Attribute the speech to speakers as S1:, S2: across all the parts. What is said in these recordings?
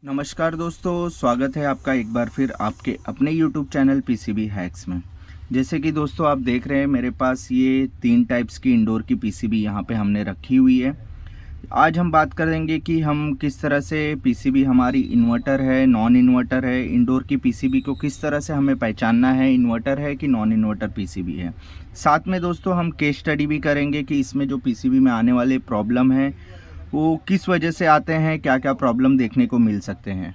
S1: नमस्कार दोस्तों, स्वागत है आपका एक बार फिर आपके अपने YouTube चैनल पीसीबी हैक्स में। जैसे कि दोस्तों आप देख रहे हैं मेरे पास ये 3 टाइप्स की इंडोर की पीसीबी यहाँ पे हमने रखी हुई है। आज हम बात करेंगे कि हम किस तरह से पीसीबी हमारी इन्वर्टर है, नॉन इन्वर्टर है, इंडोर की पीसीबी को किस तरह से हमें पहचानना है, इन्वर्टर है कि नॉन इन्वर्टर पीसीबी है। साथ में दोस्तों हम केस स्टडी भी करेंगे कि इसमें जो पीसीबी में आने वाले प्रॉब्लम है वो किस वजह से आते हैं, क्या क्या प्रॉब्लम देखने को मिल सकते हैं।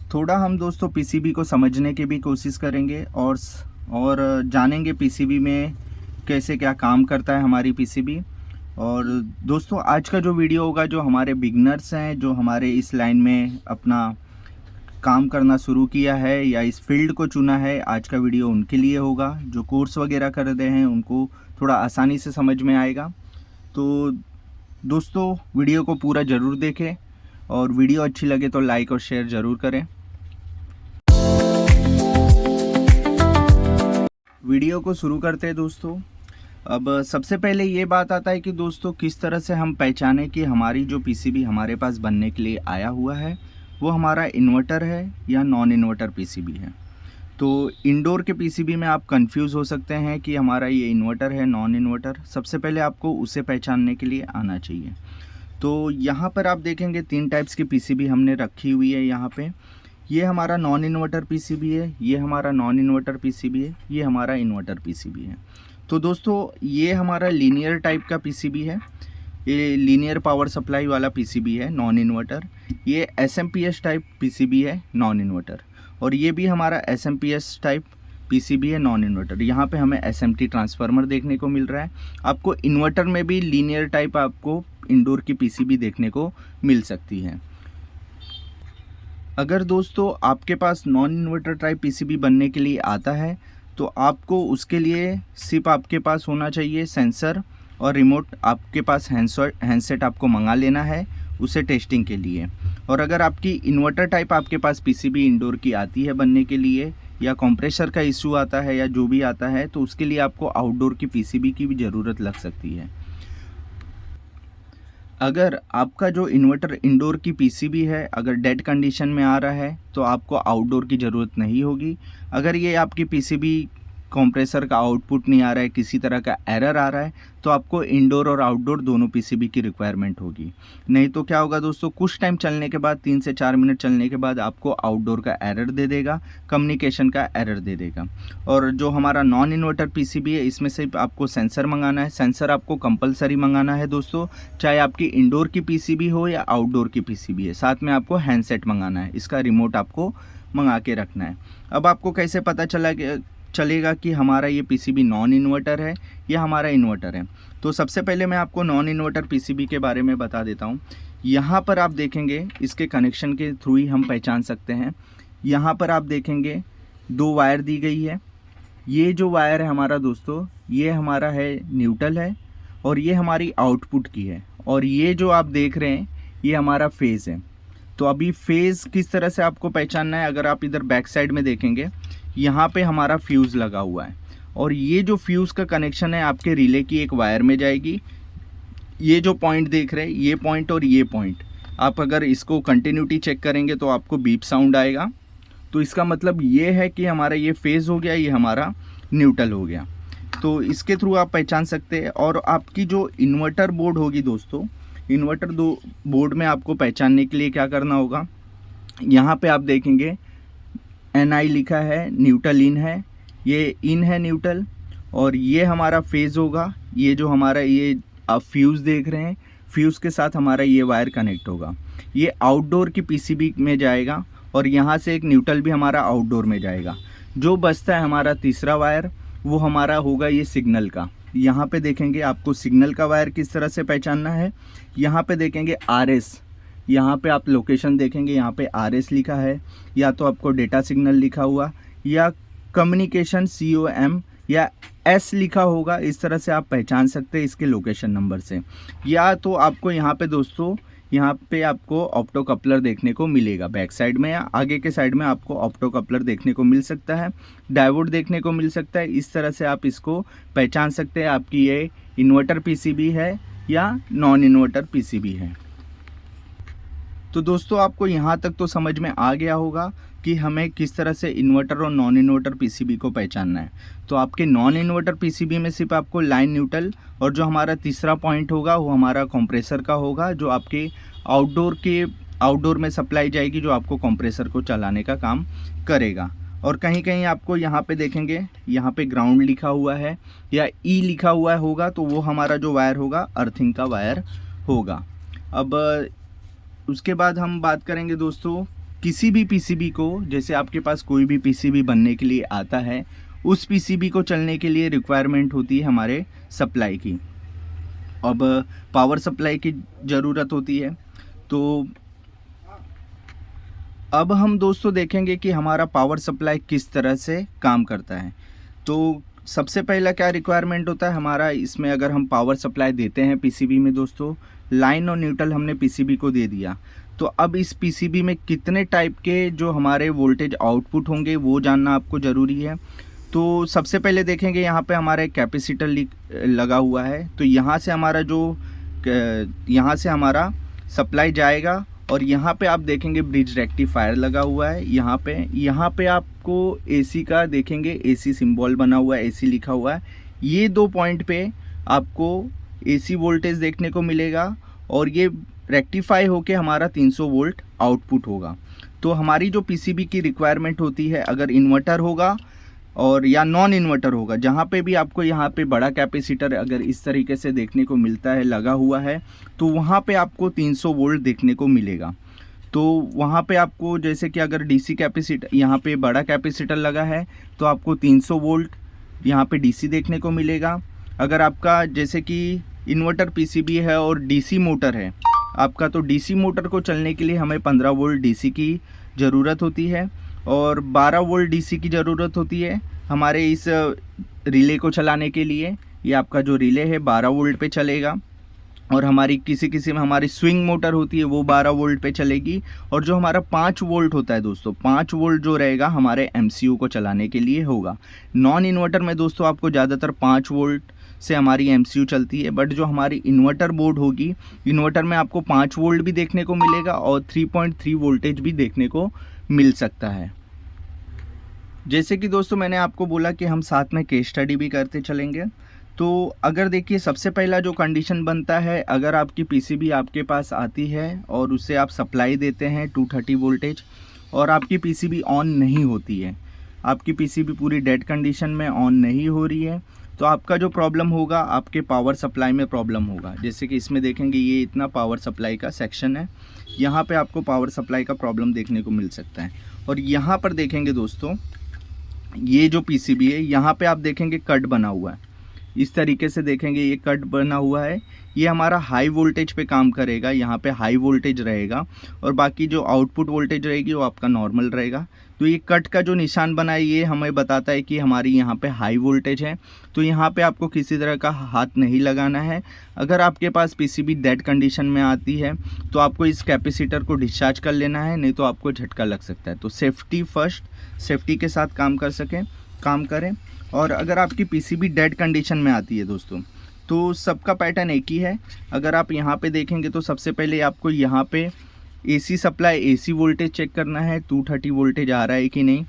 S1: थोड़ा हम दोस्तों पीसीबी को समझने की भी कोशिश करेंगे और जानेंगे पीसीबी में कैसे क्या काम करता है हमारी पीसीबी। और दोस्तों आज का जो वीडियो होगा, जो हमारे बिगनर्स हैं, जो हमारे इस लाइन में अपना काम करना शुरू किया है या इस फील्ड को चुना है, आज का वीडियो उनके लिए होगा। जो कोर्स वगैरह कर रहे हैं उनको थोड़ा आसानी से समझ में आएगा। तो दोस्तों वीडियो को पूरा ज़रूर देखें और वीडियो अच्छी लगे तो लाइक और शेयर ज़रूर करें। वीडियो को शुरू करते हैं दोस्तों। अब सबसे पहले ये बात आता है कि दोस्तों किस तरह से हम पहचानें कि हमारी जो पीसीबी हमारे पास बनने के लिए आया हुआ है वो हमारा इन्वर्टर है या नॉन इन्वर्टर पीसीबी है। तो इंडोर के पीसीबी में आप कंफ्यूज हो सकते हैं कि हमारा ये इन्वर्टर है नॉन इन्वर्टर। सबसे पहले आपको उसे पहचानने के लिए आना चाहिए। तो यहाँ पर आप देखेंगे 3 टाइप्स की पीसीबी हमने रखी हुई है। यहाँ पे ये हमारा नॉन इन्वर्टर पीसीबी है, ये हमारा नॉन इन्वर्टर पीसीबी है, ये हमारा इन्वर्टर पीसीबी है। तो दोस्तों ये हमारा लीनियर टाइप का पीसीबी है, ये लीनियर पावर सप्लाई वाला पीसीबी है नॉन इन्वर्टर। ये एसएमपीएस टाइप पीसीबी है नॉन इन्वर्टर। और ये भी हमारा एसएमपीएस टाइप पीसीबी है नॉन इन्वर्टर। यहाँ पे हमें एसएमटी ट्रांसफार्मर देखने को मिल रहा है। आपको इन्वर्टर में भी लीनियर टाइप आपको इंडोर की पीसीबी देखने को मिल सकती है। अगर दोस्तों आपके पास नॉन इन्वर्टर टाइप पीसीबी बनने के लिए आता है तो आपको उसके लिए सिर्फ आपके पास होना चाहिए सेंसर और रिमोट। आपके पास हैंडसेट आपको मंगा लेना है उसे टेस्टिंग के लिए। और अगर आपकी इन्वर्टर टाइप आपके पास पीसीबी इंडोर की आती है बनने के लिए, या कंप्रेसर का इशू आता है या जो भी आता है, तो उसके लिए आपको आउटडोर की पीसीबी की भी ज़रूरत लग सकती है। अगर आपका जो इन्वर्टर इंडोर की पीसीबी है अगर डेड कंडीशन में आ रहा है तो आपको आउटडोर की ज़रूरत नहीं होगी। अगर ये आपकी पीसीबी कंप्रेसर का आउटपुट नहीं आ रहा है, किसी तरह का एरर आ रहा है, तो आपको इंडोर और आउटडोर दोनों पीसीबी की रिक्वायरमेंट होगी। नहीं तो क्या होगा दोस्तों, कुछ टाइम चलने के बाद 3 से 4 मिनट चलने के बाद आपको आउटडोर का एरर दे देगा, कम्युनिकेशन का एरर दे देगा। और जो हमारा नॉन इन्वर्टर पीसीबी है इसमें सिर्फ आपको सेंसर मंगाना है। सेंसर आपको कंपलसरी मंगाना है दोस्तों, चाहे आपकी इंडोर की पीसीबी हो या आउटडोर की पीसीबी है। साथ में आपको हैंडसेट मंगाना है, इसका रिमोट आपको मंगा के रखना है। अब आपको कैसे पता चलेगा कि हमारा ये पीसीबी नॉन इन्वर्टर है या हमारा इन्वर्टर है। तो सबसे पहले मैं आपको नॉन इन्वर्टर पीसीबी के बारे में बता देता हूँ। यहाँ पर आप देखेंगे इसके कनेक्शन के थ्रू ही हम पहचान सकते हैं। यहाँ पर आप देखेंगे 2 वायर दी गई है। ये जो वायर है हमारा दोस्तों, ये हमारा है न्यूट्रल है और ये हमारी आउटपुट की है। और ये जो आप देख रहे हैं ये हमारा फेज़ है। तो अभी फेज़ किस तरह से आपको पहचानना है, अगर आप इधर बैक साइड में देखेंगे यहाँ पे हमारा फ्यूज़ लगा हुआ है और ये जो फ्यूज़ का कनेक्शन है आपके रिले की एक वायर में जाएगी। ये जो पॉइंट देख रहे हैं, ये पॉइंट और ये पॉइंट, आप अगर इसको कंटिन्यूटी चेक करेंगे तो आपको बीप साउंड आएगा। तो इसका मतलब ये है कि हमारा ये फेज़ हो गया, ये हमारा न्यूट्रल हो गया। तो इसके थ्रू आप पहचान सकते हैं। और आपकी जो इन्वर्टर बोर्ड होगी दोस्तों, इन्वर्टर बोर्ड में आपको पहचानने के लिए क्या करना होगा, यहाँ पे आप देखेंगे NI लिखा है, न्यूट्रल इन है, ये इन है न्यूट्रल, और ये हमारा फेज़ होगा। ये जो हमारा ये आप फ्यूज़ देख रहे हैं, फ्यूज़ के साथ हमारा ये वायर कनेक्ट होगा, ये आउटडोर की पीसीबी में जाएगा और यहाँ से एक न्यूट्रल भी हमारा आउटडोर में जाएगा। जो बचता है हमारा तीसरा वायर वो हमारा होगा ये सिग्नल का। यहाँ पे देखेंगे आपको सिग्नल का वायर किस तरह से पहचानना है। यहाँ पे देखेंगे RS, यहाँ पे आप लोकेशन देखेंगे, यहाँ पे RS लिखा है, या तो आपको डेटा सिग्नल लिखा हुआ या कम्युनिकेशन COM या S लिखा होगा। इस तरह से आप पहचान सकते हैं इसके लोकेशन नंबर से। या तो आपको यहाँ पे दोस्तों, यहाँ पे आपको ऑप्टो कपलर देखने को मिलेगा बैक साइड में, या आगे के साइड में आपको ऑप्टो कपलर देखने को मिल सकता है, डायोड देखने को मिल सकता है। इस तरह से आप इसको पहचान सकते हैं आपकी ये इन्वर्टर पीसीबी है या नॉन इन्वर्टर पीसीबी है। तो दोस्तों आपको यहाँ तक तो समझ में आ गया होगा कि हमें किस तरह से इन्वर्टर और नॉन इन्वर्टर पीसीबी को पहचानना है। तो आपके नॉन इन्वर्टर पीसीबी में सिर्फ आपको लाइन न्यूट्रल और जो हमारा तीसरा पॉइंट होगा वो हमारा कंप्रेसर का होगा, जो आपके आउटडोर में सप्लाई जाएगी, जो आपको कंप्रेसर को चलाने का काम करेगा। और कहीं कहीं आपको यहाँ पे देखेंगे, यहाँ पे ग्राउंड लिखा हुआ है या ई लिखा हुआ होगा, तो वो हमारा जो वायर होगा अर्थिंग का वायर होगा। अब उसके बाद हम बात करेंगे दोस्तों किसी भी पीसीबी को, जैसे आपके पास कोई भी पीसीबी बनने के लिए आता है, उस पीसीबी को चलने के लिए रिक्वायरमेंट होती है हमारे सप्लाई की। अब पावर सप्लाई की ज़रूरत होती है। तो अब हम दोस्तों देखेंगे कि हमारा पावर सप्लाई किस तरह से काम करता है। तो सबसे पहला क्या रिक्वायरमेंट होता है हमारा इसमें, अगर हम पावर सप्लाई देते हैं पीसीबी में दोस्तों, लाइन और न्यूट्रल हमने पीसीबी को दे दिया, तो अब इस पीसीबी में कितने टाइप के जो हमारे वोल्टेज आउटपुट होंगे वो जानना आपको ज़रूरी है। तो सबसे पहले देखेंगे यहाँ पे हमारा एक कैपेसिटर लगा हुआ है। तो यहाँ से हमारा सप्लाई जाएगा और यहाँ पे आप देखेंगे ब्रिज रेक्टिफायर लगा हुआ है। यहाँ पे आपको एसी का देखेंगे, एसी सिंबल बना हुआ है, एसी लिखा हुआ है। ये 2 पॉइंट पे आपको एसी वोल्टेज देखने को मिलेगा और ये रेक्टिफाई होके हमारा 300 वोल्ट आउटपुट होगा। तो हमारी जो पीसीबी की रिक्वायरमेंट होती है, अगर इन्वर्टर होगा और या नॉन इन्वर्टर होगा, जहाँ पे भी आपको यहाँ पे बड़ा कैपेसिटर अगर इस तरीके से देखने को मिलता है, लगा हुआ है, तो वहाँ पे आपको 300 वोल्ट देखने को मिलेगा। तो वहाँ पे आपको जैसे कि अगर डीसी कैपेसिटर, यहाँ पे बड़ा कैपेसिटर लगा है तो आपको 300 वोल्ट यहाँ पे डीसी देखने को मिलेगा। अगर आपका जैसे कि इन्वर्टर पीसीबी है और डीसी मोटर है आपका, तो डीसी मोटर को चलने के लिए हमें 15 वोल्ट डीसी की ज़रूरत होती है और 12 वोल्ट डीसी की ज़रूरत होती है हमारे इस रिले को चलाने के लिए। ये आपका जो रिले है 12 वोल्ट पे चलेगा और हमारी किसी में हमारी स्विंग मोटर होती है वो 12 वोल्ट पे चलेगी। और जो हमारा 5 वोल्ट होता है दोस्तों, 5 वोल्ट जो रहेगा हमारे एमसीयू को चलाने के लिए होगा। नॉन इन्वर्टर में दोस्तों आपको ज़्यादातर 5 वोल्ट से हमारी एमसीयू चलती है, बट जो हमारी इन्वर्टर बोर्ड होगी, इन्वर्टर में आपको 5 वोल्ट भी देखने को मिलेगा और 3.3 वोल्टेज भी देखने को मिल सकता है। जैसे कि दोस्तों मैंने आपको बोला कि हम साथ में केस स्टडी भी करते चलेंगे। तो अगर देखिए सबसे पहला जो कंडीशन बनता है, अगर आपकी पीसीबी आपके पास आती है और उसे आप सप्लाई देते हैं 230 वोल्टेज और आपकी पीसीबी ऑन नहीं होती है, आपकी पीसीबी पूरी डेड कंडीशन में ऑन नहीं हो रही है, तो आपका जो प्रॉब्लम होगा आपके पावर सप्लाई में प्रॉब्लम होगा। जैसे कि इसमें देखेंगे ये इतना पावर सप्लाई का सेक्शन है, यहाँ पे आपको पावर सप्लाई का प्रॉब्लम देखने को मिल सकता है। और यहाँ पर देखेंगे दोस्तों, ये जो पीसीबी है यहाँ पे आप देखेंगे कट बना हुआ है, इस तरीके से देखेंगे ये कट बना हुआ है, ये हमारा हाई वोल्टेज पे काम करेगा, यहाँ पे हाई वोल्टेज रहेगा और बाकी जो आउटपुट वोल्टेज रहेगी वो आपका नॉर्मल रहेगा। तो ये कट का जो निशान बना है ये हमें बताता है कि हमारी यहाँ पे हाई वोल्टेज है, तो यहाँ पे आपको किसी तरह का हाथ नहीं लगाना है। अगर आपके पास पीसीबी डेड कंडीशन में आती है तो आपको इस कैपेसिटर को डिस्चार्ज कर लेना है, नहीं तो आपको झटका लग सकता है। तो सेफ्टी फर्स्ट, सेफ्टी के साथ काम करें। और अगर आपकी पीसीबी डेड कंडीशन में आती है दोस्तों, तो सबका पैटर्न एक ही है। अगर आप यहाँ पे देखेंगे तो सबसे पहले आपको यहाँ पे AC supply, AC voltage check करना है 230 वोल्टेज आ रहा है कि नहीं।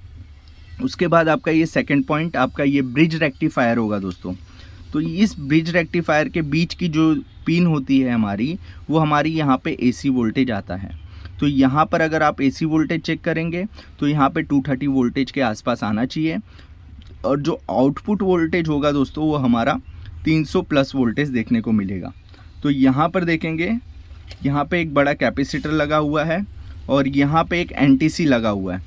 S1: उसके बाद आपका ये सेकंड पॉइंट, आपका ये ब्रिज रेक्टिफायर होगा दोस्तों। तो इस ब्रिज रेक्टिफायर के बीच की जो पिन होती है हमारी, वो हमारी यहाँ पे एसी वोल्टेज आता है। तो यहाँ पर अगर आप एसी वोल्टेज चेक करेंगे तो यहाँ पे 230 वोल्टेज के आसपास आना चाहिए और जो आउटपुट वोल्टेज होगा दोस्तों वो हमारा 300 प्लस वोल्टेज देखने को मिलेगा। तो यहाँ पर देखेंगे, यहाँ पे एक बड़ा कैपेसिटर लगा हुआ है और यहाँ पे एक एनटीसी लगा हुआ है।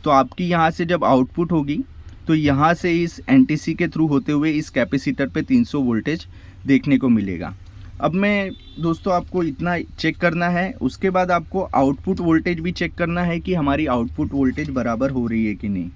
S1: तो आपकी यहाँ से जब आउटपुट होगी तो यहाँ से इस एनटीसी के थ्रू होते हुए इस कैपेसिटर पे 300 वोल्टेज देखने को मिलेगा। अब मैं दोस्तों आपको इतना चेक करना है, उसके बाद आपको आउटपुट वोल्टेज भी चेक करना है कि हमारी आउटपुट वोल्टेज बराबर हो रही है कि नहीं।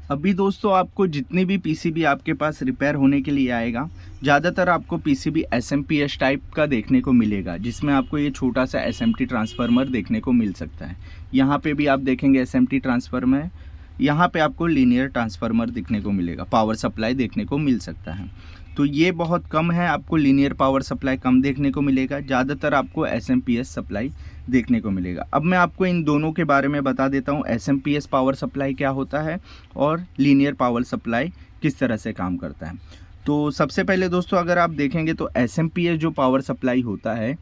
S1: अभी दोस्तों आपको जितनी भी पीसीबी आपके पास रिपेयर होने के लिए आएगा, ज़्यादातर आपको पीसीबी एसएमपीएस टाइप का देखने को मिलेगा, जिसमें आपको ये छोटा सा एसएमटी ट्रांसफार्मर देखने को मिल सकता है। यहाँ पे भी आप देखेंगे एसएमटी ट्रांसफार्मर है, यहाँ पे आपको लीनियर ट्रांसफार्मर देखने को मिलेगा, पावर सप्लाई देखने को मिल सकता है। तो ये बहुत कम है, आपको लीनियर पावर सप्लाई कम देखने को मिलेगा, ज़्यादातर आपको एसएमपीएस सप्लाई देखने को मिलेगा। अब मैं आपको इन दोनों के बारे में बता देता हूँ, एसएमपीएस पावर सप्लाई क्या होता है और लीनियर पावर सप्लाई किस तरह से काम करता है। तो सबसे पहले दोस्तों अगर आप देखेंगे तो एसएमपीएस जो पावर सप्लाई होता है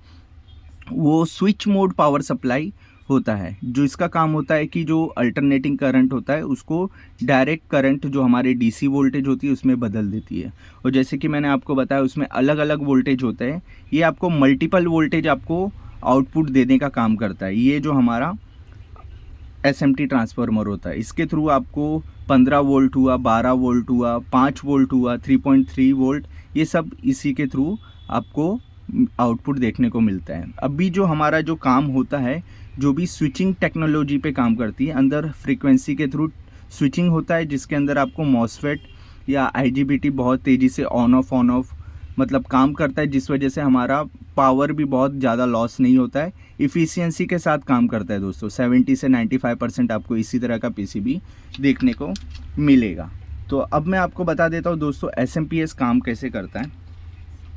S1: वो स्विच मोड पावर सप्लाई होता है। जो इसका काम होता है कि जो अल्टरनेटिंग करंट होता है उसको डायरेक्ट करंट जो हमारे डीसी वोल्टेज होती है उसमें बदल देती है। और जैसे कि मैंने आपको बताया उसमें अलग अलग वोल्टेज होते हैं, ये आपको मल्टीपल वोल्टेज आपको आउटपुट देने का काम करता है। ये जो हमारा एसएमटी ट्रांसफार्मर होता है इसके थ्रू आपको 15 वोल्ट हुआ, 12 वोल्ट हुआ, 5 वोल्ट हुआ, 3.3 वोल्ट, ये सब इसी के थ्रू आपको आउटपुट देखने को मिलता है। अभी जो हमारा जो काम होता है, जो भी स्विचिंग टेक्नोलॉजी पे काम करती है, अंदर फ्रीक्वेंसी के थ्रू स्विचिंग होता है जिसके अंदर आपको मॉसफेट या आईजीबीटी बहुत तेज़ी से ऑन ऑफ मतलब काम करता है, जिस वजह से हमारा पावर भी बहुत ज़्यादा लॉस नहीं होता है, इफ़िशियंसी के साथ काम करता है दोस्तों। 70 से 95% आपको इसी तरह का पीसीबी देखने को मिलेगा। तो अब मैं आपको बता देता हूँ दोस्तों एसएमपीएस काम कैसे करता है।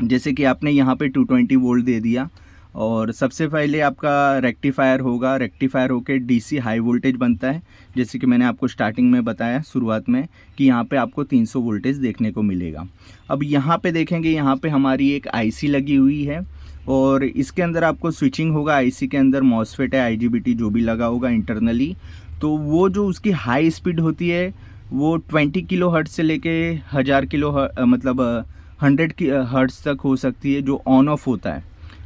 S1: जैसे कि आपने यहाँ पे 220 वोल्ट दे दिया और सबसे पहले आपका रेक्टिफायर होगा, रेक्टिफायर होके डीसी हाई वोल्टेज बनता है। जैसे कि मैंने आपको स्टार्टिंग में बताया शुरुआत में कि यहाँ पे आपको 300 वोल्टेज देखने को मिलेगा। अब यहाँ पे देखेंगे, यहाँ पे हमारी एक आईसी लगी हुई है और इसके अंदर आपको स्विचिंग होगा। आईसी के अंदर मॉसफेट है, आईजीबीटी जो भी लगा होगा इंटरनली, तो वो जो उसकी हाई स्पीड होती है वो 20 किलो हर्ट्ज से लेके 1000 किलो मतलब 100 हर्ट्ज तक हो सकती है। जो ऑन ऑफ होता है,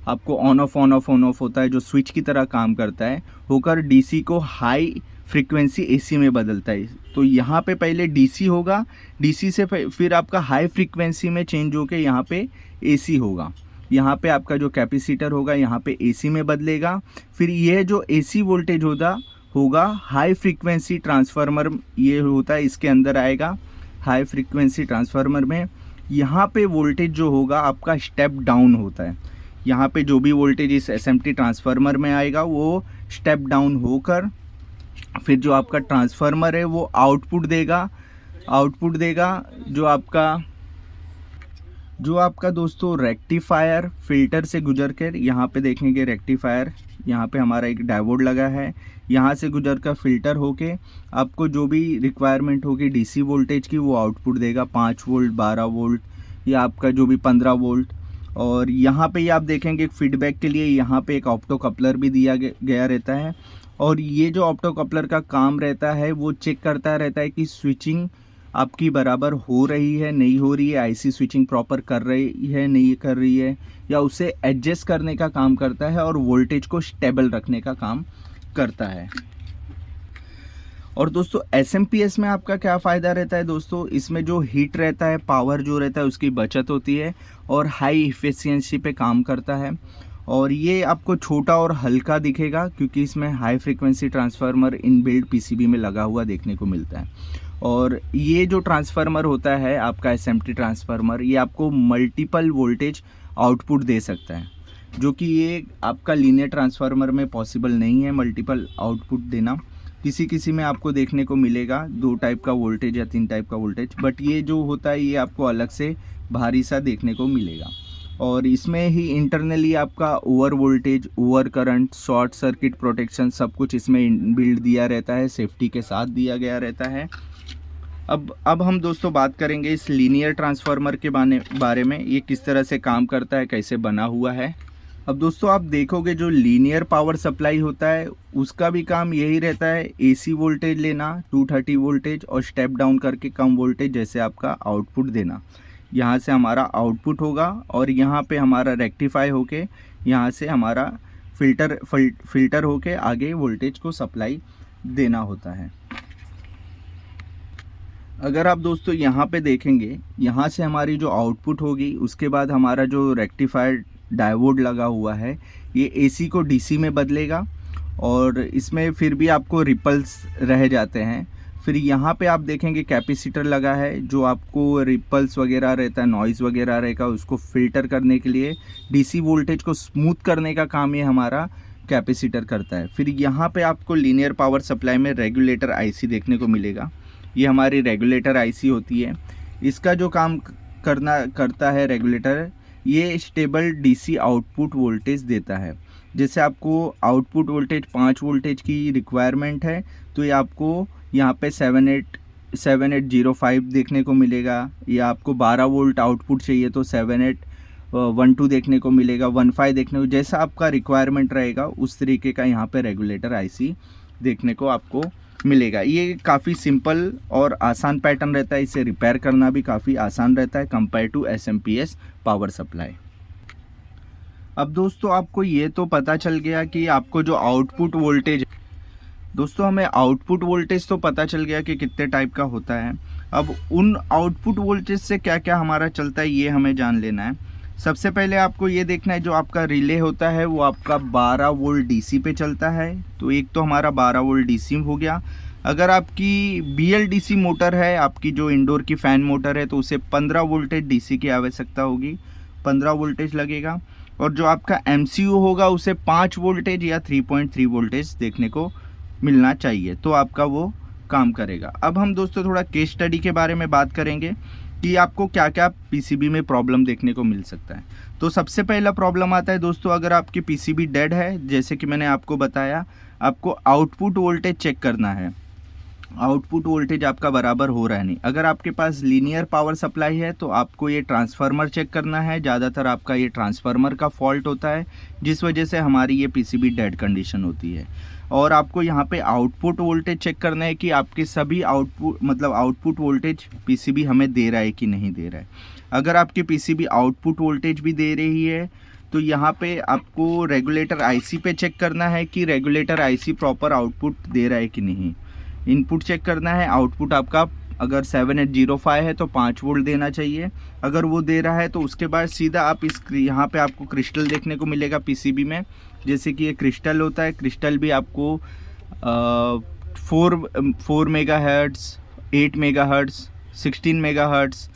S1: आपको ऑन ऑफ होता है, जो स्विच की तरह काम करता है, होकर डीसी को हाई फ्रीक्वेंसी एसी में बदलता है। तो यहाँ पे पहले डीसी होगा, डीसी से फिर आपका हाई फ्रीक्वेंसी में चेंज होकर यहाँ पे एसी होगा। यहाँ पे आपका जो कैपेसिटर होगा यहाँ पे एसी में बदलेगा। फिर ये जो एसी वोल्टेज होगा हाई फ्रीक्वेंसी ट्रांसफार्मर ये होता है, इसके अंदर आएगा हाई फ्रीक्वेंसी ट्रांसफार्मर में। यहाँ पे वोल्टेज जो होगा आपका स्टेप डाउन होता है। यहाँ पे जो भी वोल्टेज इस एसएमटी ट्रांसफार्मर में आएगा वो स्टेप डाउन होकर फिर जो आपका ट्रांसफार्मर है वो आउटपुट देगा जो आपका दोस्तों रेक्टिफायर फिल्टर से गुजर कर, यहाँ पे देखेंगे रेक्टिफायर, यहाँ पे हमारा एक डायोड लगा है, यहाँ से गुजर कर फिल्टर होके आपको जो भी रिक्वायरमेंट होगी डीसी वोल्टेज की वो आउटपुट देगा। 5 वोल्ट, 12 वोल्ट या आपका जो भी 15 वोल्ट। और यहाँ पे आप देखेंगे फीडबैक के लिए यहाँ पे एक ऑप्टो कपलर भी दिया गया रहता है। और ये जो ऑप्टो कपलर का काम रहता है वो चेक करता रहता है कि स्विचिंग आपकी बराबर हो रही है, नहीं हो रही है, आईसी स्विचिंग प्रॉपर कर रही है, नहीं कर रही है, या उसे एडजस्ट करने का काम करता है और वोल्टेज को स्टेबल रखने का काम करता है। और दोस्तों एसएमपीएस में आपका क्या फ़ायदा रहता है दोस्तों, इसमें जो हीट रहता है, पावर जो रहता है उसकी बचत होती है और हाई इफ़िशियंसी पे काम करता है। और ये आपको छोटा और हल्का दिखेगा क्योंकि इसमें high frequency transformer inbuilt PCB में लगा हुआ देखने को मिलता है। और ये जो ट्रांसफार्मर होता है आपका एसएमटी ट्रांसफार्मर, ये आपको मल्टीपल वोल्टेज आउटपुट दे सकता है, जो कि ये आपका लीनियर ट्रांसफार्मर में पॉसिबल नहीं है मल्टीपल आउटपुट देना। किसी में आपको देखने को मिलेगा 2 टाइप का वोल्टेज या 3 टाइप का वोल्टेज, बट ये जो होता है ये आपको अलग से भारी सा देखने को मिलेगा। और इसमें ही इंटरनली आपका over voltage, over current, short circuit protection सब कुछ इसमें इनबिल्ट दिया रहता है, सेफ्टी के साथ दिया गया रहता है। अब हम दोस्तों बात करेंगे इस लीनियर ट्रांसफार्मर के बारे में, ये किस तरह से काम करता है, कैसे बना हुआ है। अब दोस्तों आप देखोगे जो लीनियर पावर सप्लाई होता है उसका भी काम यही रहता है, एसी वोल्टेज लेना 230 वोल्टेज और स्टेप डाउन करके कम वोल्टेज जैसे आपका आउटपुट देना। यहाँ से हमारा आउटपुट होगा और यहाँ पे हमारा रेक्टिफाई होके यहाँ से हमारा फिल्टर होके आगे वोल्टेज को सप्लाई देना होता है। अगर आप दोस्तों यहाँ पे देखेंगे, यहाँ से हमारी जो आउटपुट होगी उसके बाद हमारा जो रेक्टिफायर डायोड लगा हुआ है ये एसी को डीसी में बदलेगा और इसमें फिर भी आपको रिपल्स रह जाते हैं। फिर यहाँ पे आप देखेंगे कैपेसिटर लगा है जो आपको रिपल्स वगैरह रहता है, नॉइज़ वगैरह रहेगा, उसको फिल्टर करने के लिए, डीसी वोल्टेज को स्मूथ करने का काम ये हमारा कैपेसिटर करता है। फिर यहाँ पे आपको लीनियर पावर सप्लाई में रेगुलेटर आईसी देखने को मिलेगा। ये हमारी रेगुलेटर आईसी होती है। इसका जो काम करता है रेगुलेटर, ये स्टेबल डीसी आउटपुट वोल्टेज देता है। जैसे आपको आउटपुट वोल्टेज 5 वोल्टेज की रिक्वायरमेंट है तो ये आपको यहाँ पे 7805 देखने को मिलेगा, या आपको 12 वोल्ट आउटपुट चाहिए तो 7812 देखने को मिलेगा, 15 देखने को, जैसा आपका रिक्वायरमेंट रहेगा उस तरीके का यहाँ पे रेगुलेटर आईसी देखने को आपको मिलेगा। ये काफ़ी सिंपल और आसान पैटर्न रहता है, इसे रिपेयर करना भी काफ़ी आसान रहता है compare to SMPS power supply. अब दोस्तों आपको ये तो पता चल गया कि आपको जो आउटपुट वोल्टेज, दोस्तों हमें आउटपुट वोल्टेज तो पता चल गया कि कितने टाइप का होता है। अब उन आउटपुट वोल्टेज से क्या क्या हमारा चलता है ये हमें जान लेना है। सबसे पहले आपको ये देखना है जो आपका रिले होता है वो आपका 12 वोल्ट डीसी पे चलता है, तो एक तो हमारा 12 वोल्ट डीसी हो गया। अगर आपकी BLDC मोटर है, आपकी जो इंडोर की फ़ैन मोटर है, तो उसे 15 वोल्टेज डीसी की आवश्यकता होगी, 15 वोल्टेज लगेगा। और जो आपका MCU होगा उसे 5 वोल्टेज या 3.3 वोल्टेज देखने को मिलना चाहिए, तो आपका वो काम करेगा। अब हम दोस्तों थोड़ा केस स्टडी के बारे में बात करेंगे कि आपको क्या क्या पीसीबी में प्रॉब्लम देखने को मिल सकता है। तो सबसे पहला प्रॉब्लम आता है दोस्तों, अगर आपकी पीसीबी डेड है, जैसे कि मैंने आपको बताया, आपको आउटपुट वोल्टेज चेक करना है। आउटपुट वोल्टेज आपका बराबर हो रहा है नहीं। अगर आपके पास लीनियर पावर सप्लाई है तो आपको ये ट्रांसफार्मर चेक करना है। ज़्यादातर आपका ये ट्रांसफार्मर का फॉल्ट होता है जिस वजह से हमारी ये पीसीबी डेड कंडीशन होती है। और आपको यहाँ पे आउटपुट वोल्टेज चेक करना है कि आपके सभी आउटपुट वोल्टेज पीसीबी हमें दे रहा है कि नहीं दे रहा है। अगर आपकी पीसीबी आउटपुट वोल्टेज भी दे रही है तो यहाँ पे आपको रेगुलेटर आईसी पे चेक करना है कि रेगुलेटर आईसी प्रॉपर आउटपुट दे रहा है कि नहीं। इनपुट चेक करना है, आउटपुट आपका अगर 7805 है तो 5 वोल्ट देना चाहिए। अगर वो दे रहा है तो उसके बाद सीधा आप यहाँ पे आपको क्रिस्टल देखने को मिलेगा पीसीबी में, जैसे कि ये क्रिस्टल होता है। क्रिस्टल भी आपको 4 मेगाहर्ट्ज़, 8 मेगाहर्ट्ज़, 16 मेगाहर्ट्ज़,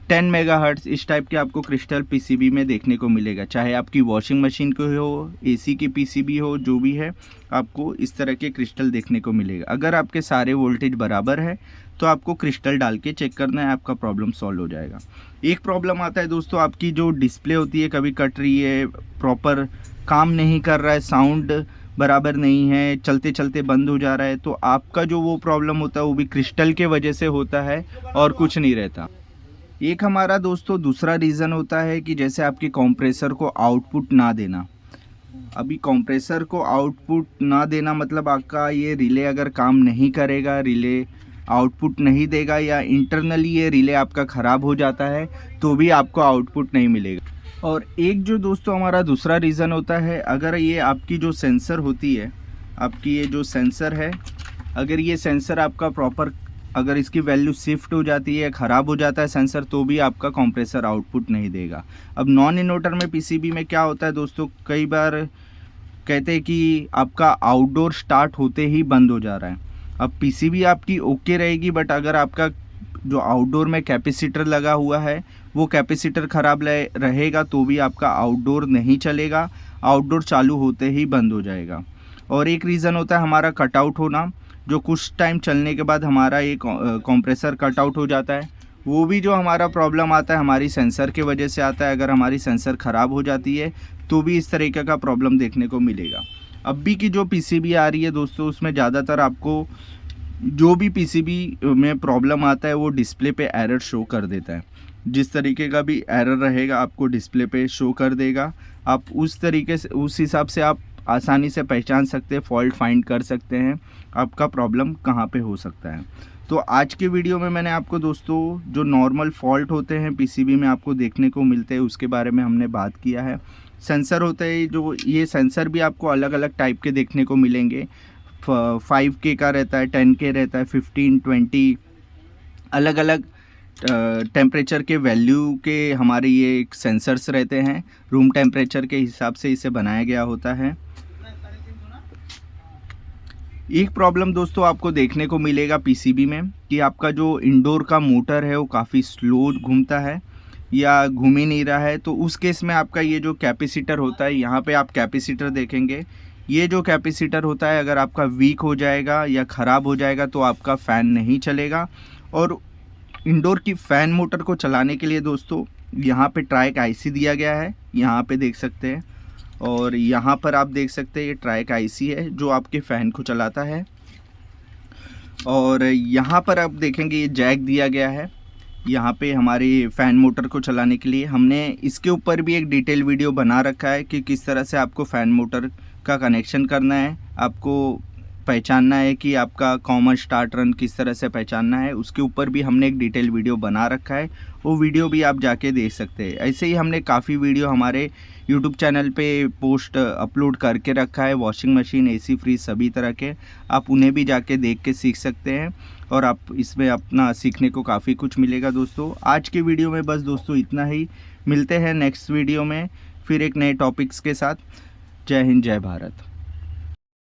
S1: 10 मेगाहर्ट्ज़ इस टाइप के आपको क्रिस्टल पीसीबी में देखने को मिलेगा। चाहे आपकी वॉशिंग मशीन की हो, एसी की पीसीबी हो, जो भी है, आपको इस तरह के क्रिस्टल देखने को मिलेगा। अगर आपके सारे वोल्टेज बराबर है तो आपको क्रिस्टल डाल के चेक करना है, आपका प्रॉब्लम सॉल्व हो जाएगा। एक प्रॉब्लम आता है दोस्तों, आपकी जो डिस्प्ले होती है कभी कट रही है, प्रॉपर काम नहीं कर रहा है, साउंड बराबर नहीं है, चलते चलते बंद हो जा रहा है, तो आपका जो वो प्रॉब्लम होता है वो भी क्रिस्टल के वजह से होता है और कुछ नहीं रहता। एक हमारा दोस्तों दूसरा रीज़न होता है कि जैसे आपकी कंप्रेसर को आउटपुट ना देना। अभी कंप्रेसर को आउटपुट ना देना मतलब आपका ये रिले अगर काम नहीं करेगा, रिले आउटपुट नहीं देगा, या इंटरनली ये रिले आपका ख़राब हो जाता है तो भी आपको आउटपुट नहीं मिलेगा। और एक जो दोस्तों हमारा दूसरा रीज़न होता है, अगर ये आपकी जो सेंसर होती है, आपकी ये जो सेंसर है, अगर ये सेंसर आपका प्रॉपर, अगर इसकी वैल्यू शिफ्ट हो जाती है, ख़राब हो जाता है सेंसर, तो भी आपका कंप्रेसर आउटपुट नहीं देगा। अब नॉन इन्वर्टर में पीसीबी में क्या होता है दोस्तों, कई बार कहते हैं कि आपका आउटडोर स्टार्ट होते ही बंद हो जा रहा है। अब पीसीबी आपकी ओके रहेगी, बट अगर आपका जो आउटडोर में कैपेसिटर लगा हुआ है वो कैपेसिटर ख़राब रहेगा तो भी आपका आउटडोर नहीं चलेगा, आउटडोर चालू होते ही बंद हो जाएगा। और एक रीज़न होता है हमारा कटआउट होना, जो कुछ टाइम चलने के बाद हमारा ये कंप्रेसर कटआउट हो जाता है। वो भी जो हमारा प्रॉब्लम आता है हमारी सेंसर के वजह से आता है। अगर हमारी सेंसर ख़राब हो जाती है तो भी इस तरीके का प्रॉब्लम देखने को मिलेगा। अब भी की जो पीसीबी आ रही है दोस्तों, उसमें ज़्यादातर आपको जो भी पीसीबी में प्रॉब्लम आता है वो डिस्प्ले पे एरर शो कर देता है। जिस तरीके का भी एरर रहेगा आपको डिस्प्ले पे शो कर देगा। आप उस तरीके से, उस हिसाब से आप आसानी से पहचान सकते हैं, फॉल्ट फाइंड कर सकते हैं आपका प्रॉब्लम कहाँ पे हो सकता है। तो आज के वीडियो में मैंने आपको दोस्तों जो नॉर्मल फॉल्ट होते हैं पीसीबी में आपको देखने को मिलते हैं उसके बारे में हमने बात किया है। सेंसर होते हैं, जो ये सेंसर भी आपको अलग अलग टाइप के देखने को मिलेंगे। 5K का रहता है, 10K रहता है, 15, 20, अलग अलग टेम्परेचर के वैल्यू के हमारे ये सेंसर्स रहते हैं। रूम टेम्परेचर के हिसाब से इसे बनाया गया होता है। एक प्रॉब्लम दोस्तों आपको देखने को मिलेगा पीसीबी में कि आपका जो इंडोर का मोटर है वो काफ़ी स्लो घूमता है या घूम ही नहीं रहा है। तो उस केस में आपका ये जो कैपेसिटर होता है, यहाँ पे आप कैपेसिटर देखेंगे, ये जो कैपेसिटर होता है अगर आपका वीक हो जाएगा या ख़राब हो जाएगा तो आपका फ़ैन नहीं चलेगा। और इंडोर की फ़ैन मोटर को चलाने के लिए दोस्तों यहाँ पे ट्राइक आईसी दिया गया है, यहाँ पे देख सकते हैं। और यहाँ पर आप देख सकते हैं ये ट्राइक आईसी है जो आपके फ़ैन को चलाता है। और यहाँ पर आप देखेंगे ये जैक दिया गया है यहाँ पे हमारी फ़ैन मोटर को चलाने के लिए। हमने इसके ऊपर भी एक डिटेल वीडियो बना रखा है कि किस तरह से आपको फ़ैन मोटर का कनेक्शन करना है, आपको पहचानना है कि आपका कॉमन स्टार्ट रन किस तरह से पहचानना है, उसके ऊपर भी हमने एक डिटेल वीडियो बना रखा है। वो वीडियो भी आप जाके देख सकते हैं। ऐसे ही हमने काफ़ी वीडियो हमारे यूट्यूब चैनल पे पोस्ट अपलोड करके रखा है, वॉशिंग मशीन, एसी, फ्रिज सभी तरह के। आप उन्हें भी जाके देख के सीख सकते हैं और आप इसमें अपना सीखने को काफ़ी कुछ मिलेगा दोस्तों। आज की वीडियो में बस दोस्तों इतना ही। मिलते हैं नेक्स्ट वीडियो में फिर एक नए टॉपिक्स के साथ। जय हिंद, जय भारत।